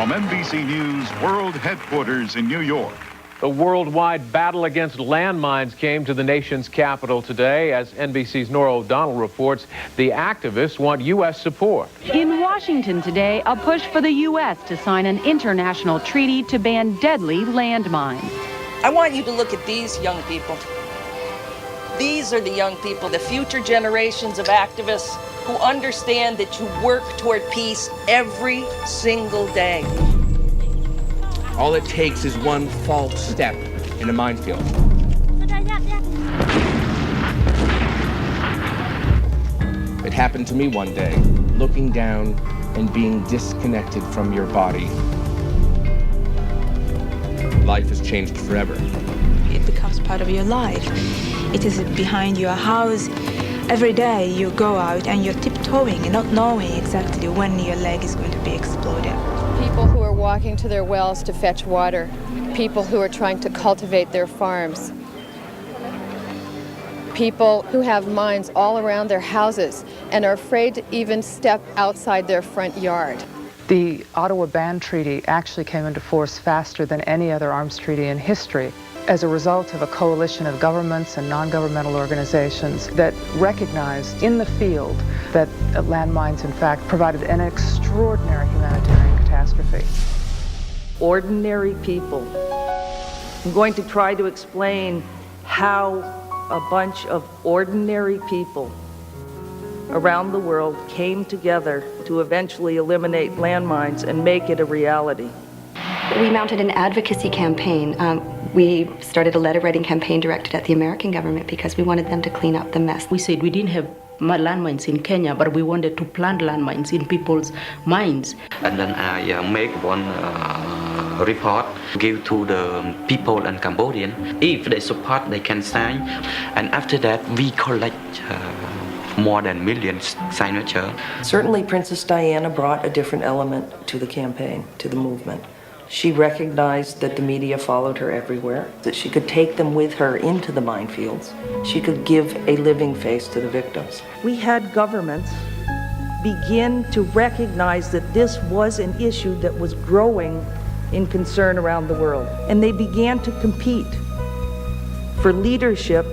From NBC News World Headquarters in New York. The worldwide battle against landmines came to the nation's capital today. As NBC's Nora O'Donnell reports, the activists want U.S. support. In Washington today, a push for the U.S. to sign an international treaty to ban deadly landmines. I want you to look at these young people. These are the young people, the future generations of activists who understand that you work toward peace every single day. All it takes is one false step in a minefield. It happened to me one day, looking down and being disconnected from your body. Life has changed forever. It becomes part of your life. It is behind your house. Every day you go out and you're tiptoeing and not knowing exactly when your leg is going to be exploded. People who are walking to their wells to fetch water. People who are trying to cultivate their farms. People who have mines all around their houses and are afraid to even step outside their front yard. The Ottawa Ban Treaty actually came into force faster than any other arms treaty in history as a result of a coalition of governments and non-governmental organizations that recognized in the field that landmines, in fact, provided an extraordinary humanitarian catastrophe. Ordinary people. I'm going to try to explain how a bunch of ordinary people around the world came together to eventually eliminate landmines and make it a reality. We mounted an advocacy campaign. We started a letter-writing campaign directed at the American government because we wanted them to clean up the mess. We said we didn't have landmines in Kenya, but we wanted to plant landmines in people's minds. And then I make one report, give to the people in Cambodia. If they support, they can sign. And after that, we collect more than millions signatures. Certainly, Princess Diana brought a different element to the campaign, to the movement. She recognized that the media followed her everywhere, that she could take them with her into the minefields. She could give a living face to the victims. We had governments begin to recognize that this was an issue that was growing in concern around the world. And they began to compete for leadership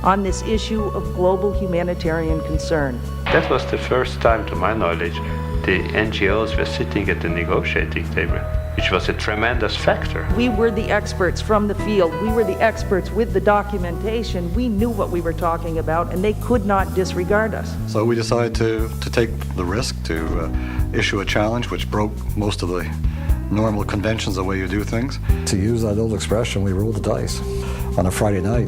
on this issue of global humanitarian concern. That was the first time, to my knowledge, the NGOs were sitting at the negotiating table, which was a tremendous factor. We were the experts from the field. We were the experts with the documentation. We knew what we were talking about, and they could not disregard us. So we decided to take the risk to issue a challenge which broke most of the normal conventions of the way you do things. To use that old expression, we rolled the dice on a Friday night.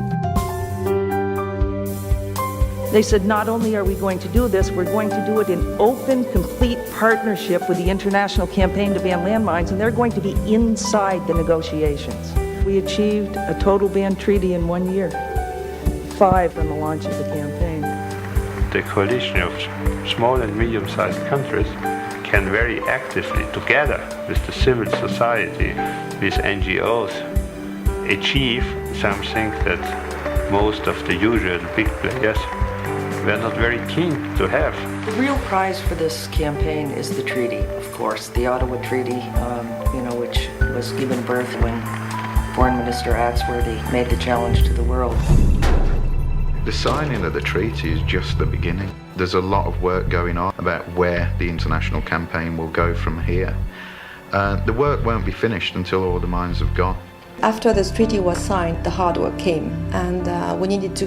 They said, not only are we going to do this, we're going to do it in open, complete partnership with the International Campaign to Ban Landmines, and they're going to be inside the negotiations. We achieved a total ban treaty in 1 year, 5 from the launch of the campaign. The coalition of small and medium-sized countries can very actively, together with the civil society, with NGOs, achieve something that most of the usual big players were not very keen to have. The real prize for this campaign is the treaty, of course, the Ottawa Treaty, which was given birth when Foreign Minister Axworthy made the challenge to the world. The signing of the treaty is just the beginning. There's a lot of work going on about where the international campaign will go from here. The work won't be finished until all the mines have gone. After this treaty was signed, the hard work came, and we needed to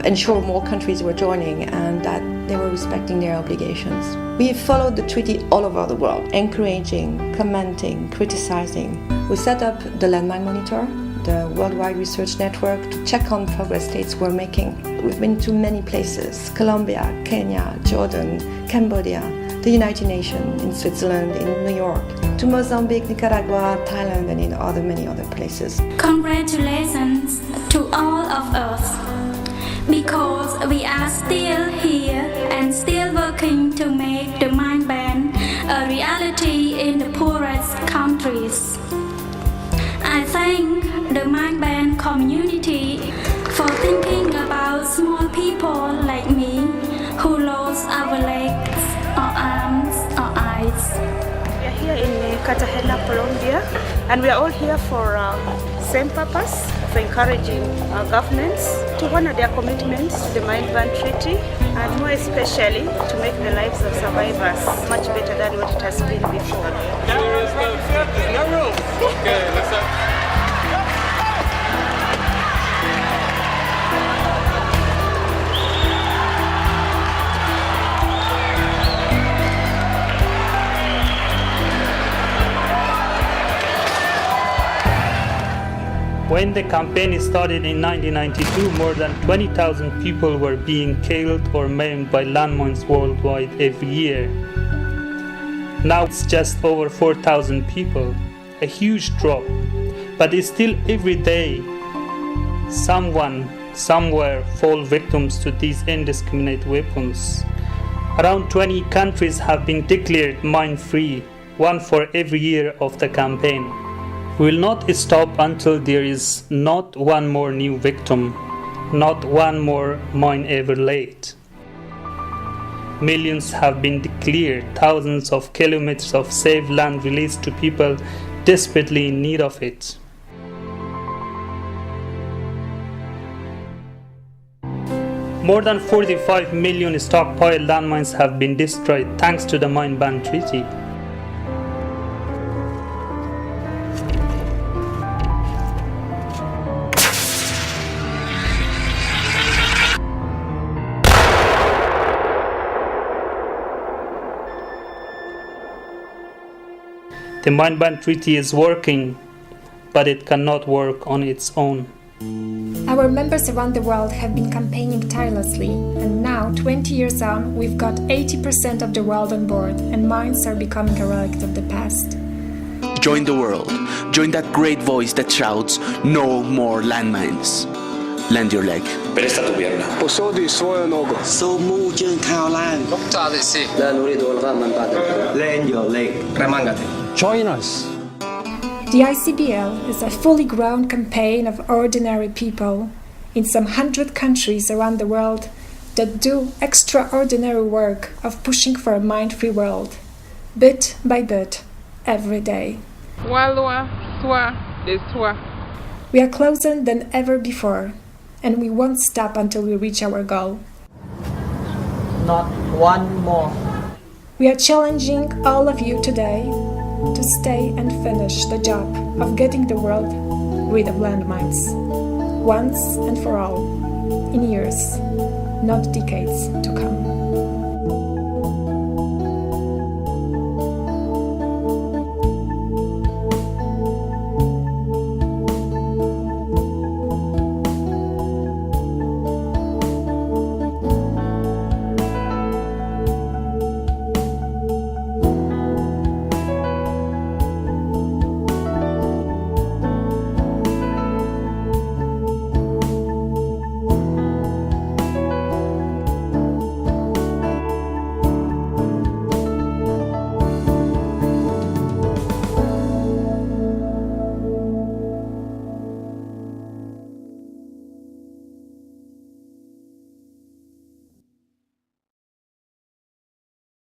ensure more countries were joining and that they were respecting their obligations. We followed the treaty all over the world, encouraging, commenting, criticizing. We set up the Landmine Monitor, the worldwide research network, to check on progress states were making. We've been to many places: Colombia, Kenya, Jordan, Cambodia, the United Nations, in Switzerland, in New York, to Mozambique, Nicaragua, Thailand, and in many other places. Congratulations to all of us, because we are still here and still working to make the mine ban a reality in the poorest countries. I thank the mine ban community for thinking about small people like me who lost our legs or arms or eyes. We are here in Cartagena, Colombia, and we are all here for same purpose of encouraging our governments to honor their commitments to the Mind Ban Treaty, and more especially to make the lives of survivors much better than what it has been before. No rules. Okay, let's go. When the campaign started in 1992, more than 20,000 people were being killed or maimed by landmines worldwide every year. Now it's just over 4,000 people, a huge drop, but it's still every day someone, somewhere fall victims to these indiscriminate weapons. Around 20 countries have been declared mine-free, one for every year of the campaign. We will not stop until there is not one more new victim, not one more mine ever laid. Millions have been declared, thousands of kilometers of safe land released to people desperately in need of it. More than 45 million stockpile landmines have been destroyed thanks to the Mind Ban Treaty. The Mind Ban Treaty is working, but it cannot work on its own. Our members around the world have been campaigning tirelessly, and now, 20 years on, we've got 80% of the world on board, and mines are becoming a relic of the past. Join the world. Join that great voice that shouts, "No more landmines." Lend your leg. Presta tu pierna. Posodi svojo nogo. Lend your leg. Remangate. Join us. The ICBL is a fully grown campaign of ordinary people in some 100 countries around the world that do extraordinary work of pushing for a mind-free world, bit by bit, every day. We are closer than ever before, and we won't stop until we reach our goal. Not one more. We are challenging all of you today to stay and finish the job of getting the world rid of landmines, once and for all, in years, not decades to come.